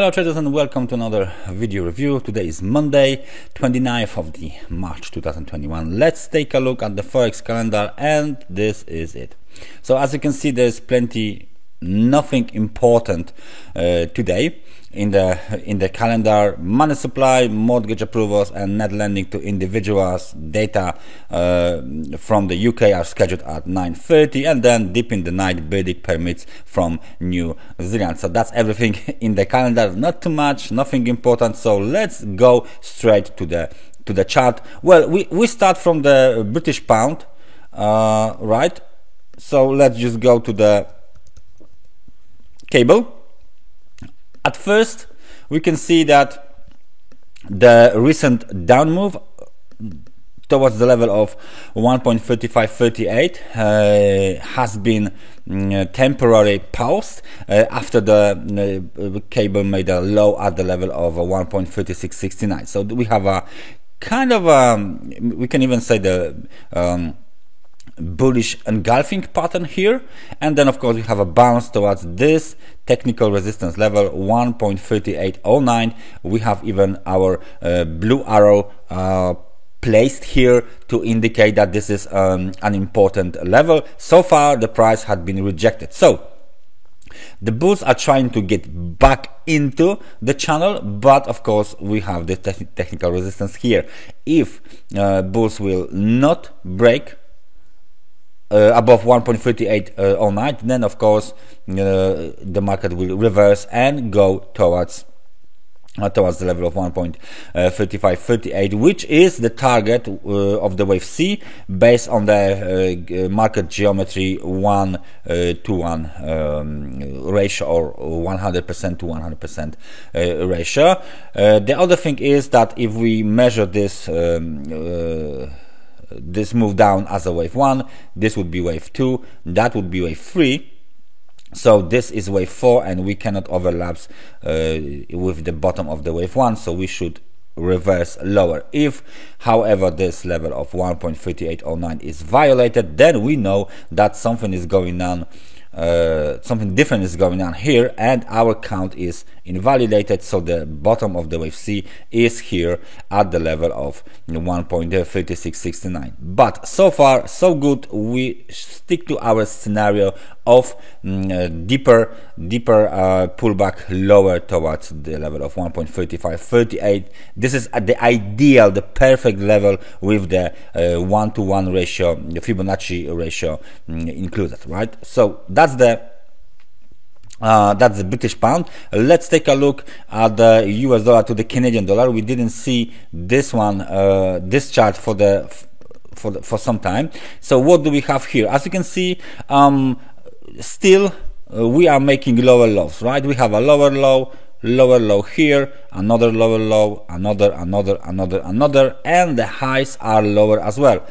Hello traders and welcome to another video review. Today is Monday, 29th of the March 2021. Let's take a look at the Forex calendar, and this is it. So as you can see, there's nothing important today in the calendar. Money supply, mortgage approvals and net lending to individuals data from the UK are scheduled at 9:30, and then deep in the night building permits from New Zealand. So that's everything in the calendar. Not too much, nothing important. So let's go straight to the chart. Well, we start from the British pound, right? So let's just go to the cable. At first, we can see that the recent down move towards the level of 1.3538 has been temporarily paused after the cable made a low at the level of 1.3669. So we have a kind of we can even say the bullish engulfing pattern here, and then of course we have a bounce towards this technical resistance level 1.3809. We have even our blue arrow placed here to indicate that this is an important level. So far the price had been rejected, so the bulls are trying to get back into the channel, but of course we have the technical resistance here. If bulls will not break above 1.3809, then of course the market will reverse and go towards the level of 1.3538, which is the target of the wave C based on the market geometry 1:1 ratio, or 100% to 100% ratio. The other thing is that if we measure this move down as a wave 1, this would be wave 2, that would be wave 3. So this is wave 4, and we cannot overlap with the bottom of the wave 1, so we should reverse lower. If however this level of 1.3809 is violated, then we know that something is going on, something different is going on here, and our count is invalidated. So the bottom of the wave C is here at the level of 1.3669. but so far so good. We stick to our scenario of deeper pullback lower towards the level of 1.3538. This is at the ideal, the perfect level with the 1:1 ratio, the Fibonacci ratio included, right? So that's the British pound. Let's take a look at the US dollar to the Canadian dollar. We didn't see this one, this chart for some time. So what do we have here? As you can see, still we are making lower lows, right? We have a lower low here, another lower low, another, and the highs are lower as well.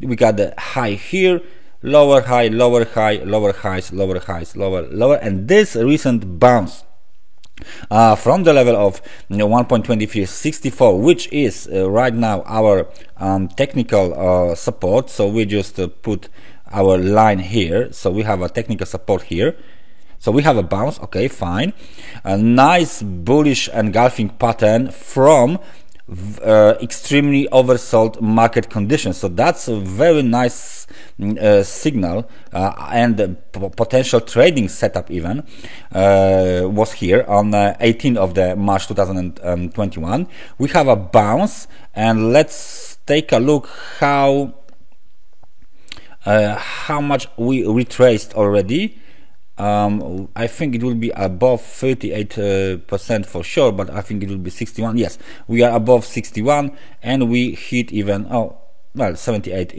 We got the high here, lower high, lower high, lower highs, lower highs, lower, and this recent bounce from the level of 1.2364, which is right now our technical support. So we just put our line here, so we have a technical support here. So we have a bounce, okay, fine, a nice bullish engulfing pattern from extremely oversold market conditions. So that's a very nice signal, and potential trading setup even was here on 18th of the March 2021. We have a bounce, and let's take a look how much we retraced already. I think it will be above 38% for sure, but I think it will be 61. Yes, we are above 61, and we hit even 78.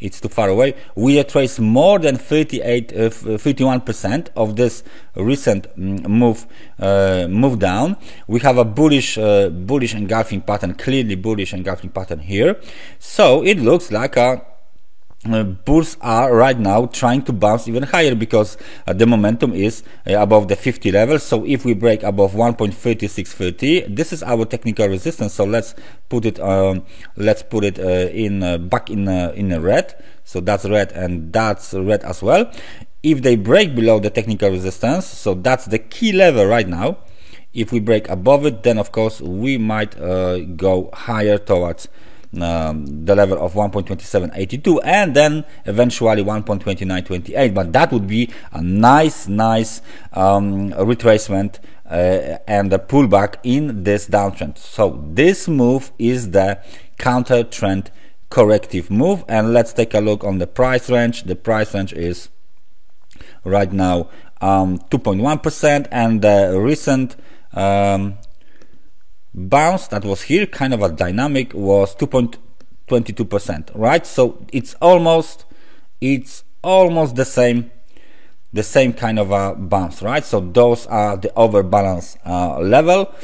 It's too far away. We retraced more than 51% of this recent move down. We have a bullish engulfing pattern, clearly bullish engulfing pattern here. So it looks like bulls are right now trying to bounce even higher, because the momentum is above the 50 level. So if we break above 1.3630, this is our technical resistance. So let's put it back in red. So that's red, and that's red as well. If they break below the technical resistance, so that's the key level right now. If we break above it, then of course we might go higher towards the level of 1.2782 and then eventually 1.2928, but that would be a nice retracement and a pullback in this downtrend. So this move is the counter trend corrective move, and let's take a look on the price range. The price range is right now 2.1%, and the recent bounce that was here, kind of a dynamic, was 2.22%, right? So it's almost the same kind of a bounce, right? So those are the overbalance level,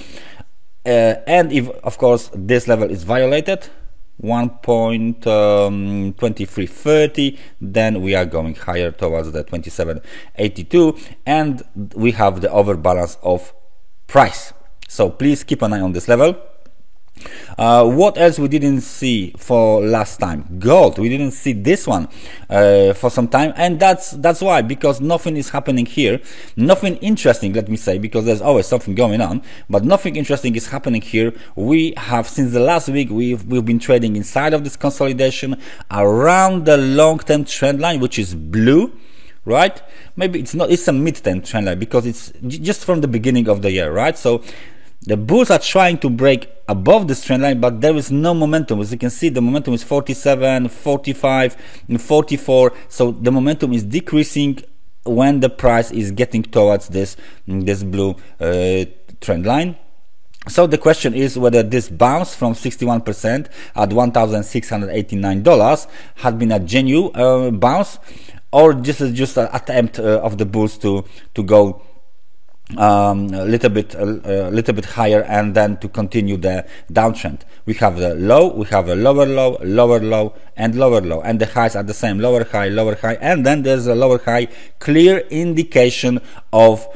and if of course this level is violated, 1.2330, then we are going higher towards the 2782, and we have the overbalance of price. So please keep an eye on this level. What else we didn't see for last time? Gold. We didn't see this one for some time, and that's why, because nothing is happening here. Nothing interesting, let me say, because there's always something going on, but nothing interesting is happening here. We have, since the last week, we've been trading inside of this consolidation around the long-term trend line, which is blue, right? Maybe it's not, it's a mid-term trend line because it's just from the beginning of the year, right? So the bulls are trying to break above this trend line, but there is no momentum. As you can see, the momentum is 47, 45, and 44. So the momentum is decreasing when the price is getting towards this blue trend line. So the question is whether this bounce from 61% at $1,689 had been a genuine bounce, or this is just an attempt of the bulls to go a little bit higher and then to continue the downtrend. We have the low, we have a lower low, lower low, and lower low, and the highs are the same: lower high, and then there's a lower high, clear indication of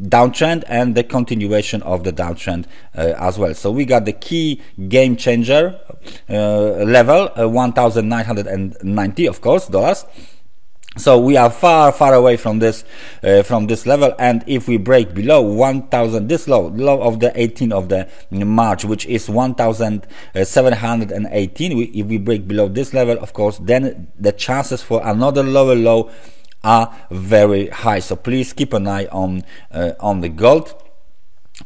downtrend and the continuation of the downtrend as well. So we got the key game changer level, 1,990, of course, dollars. So we are far away from this level, and if we break below 1,000, this low of the 18th of the March, which is 1,718, if we break below this level, of course, then the chances for another lower low are very high. So please keep an eye on the gold.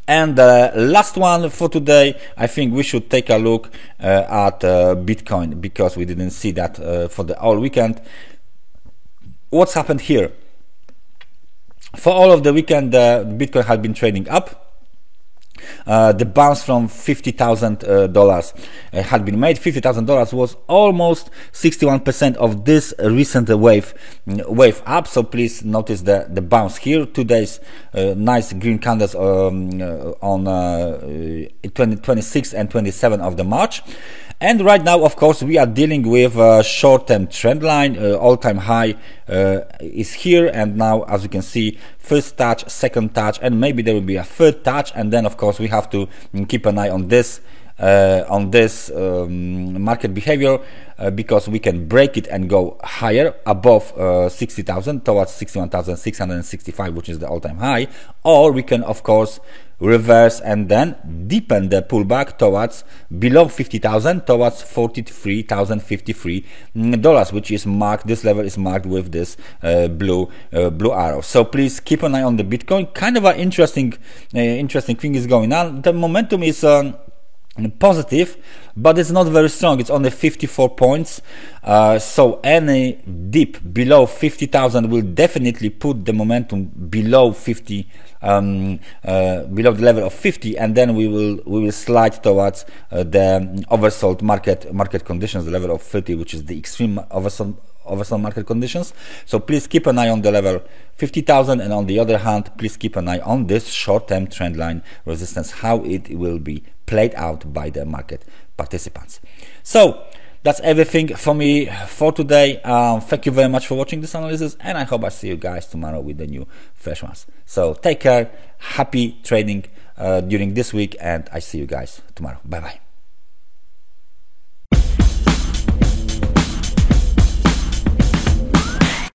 And the last one for today, I think we should take a look at Bitcoin, because we didn't see that for the whole weekend. What's happened here? For all of the weekend, Bitcoin had been trading up. The bounce from $50,000 had been made. $50,000 was almost 61% of this recent wave up. So please notice the bounce here. 2 days nice green candles on 26th and 27th of the March. And right now, of course, we are dealing with a short-term trend line. All-time high is here, and now, as you can see, first touch, second touch, and maybe there will be a third touch. And then, of course, we have to keep an eye on this market behavior, because we can break it and go higher above 60,000 towards 61,665, which is the all-time high, or we can, of course, reverse and then deepen the pullback towards below 50,000 towards $43,053, which is marked. This level is marked with this blue arrow. So please keep an eye on the Bitcoin. Kind of an interesting thing is going on. The momentum is positive, but it's not very strong. It's only 54 points. So any dip below 50,000 will definitely put the momentum below 50, below the level of 50, and then we will slide towards the oversold market conditions, the level of 30, which is the extreme oversold market conditions. So please keep an eye on the level 50,000, and on the other hand, please keep an eye on this short-term trend line resistance, how it will be played out by the market participants. So that's everything for me for today. Thank you very much for watching this analysis, and I hope I see you guys tomorrow with the new fresh ones. So take care, happy trading during this week, and I see you guys tomorrow. Bye bye.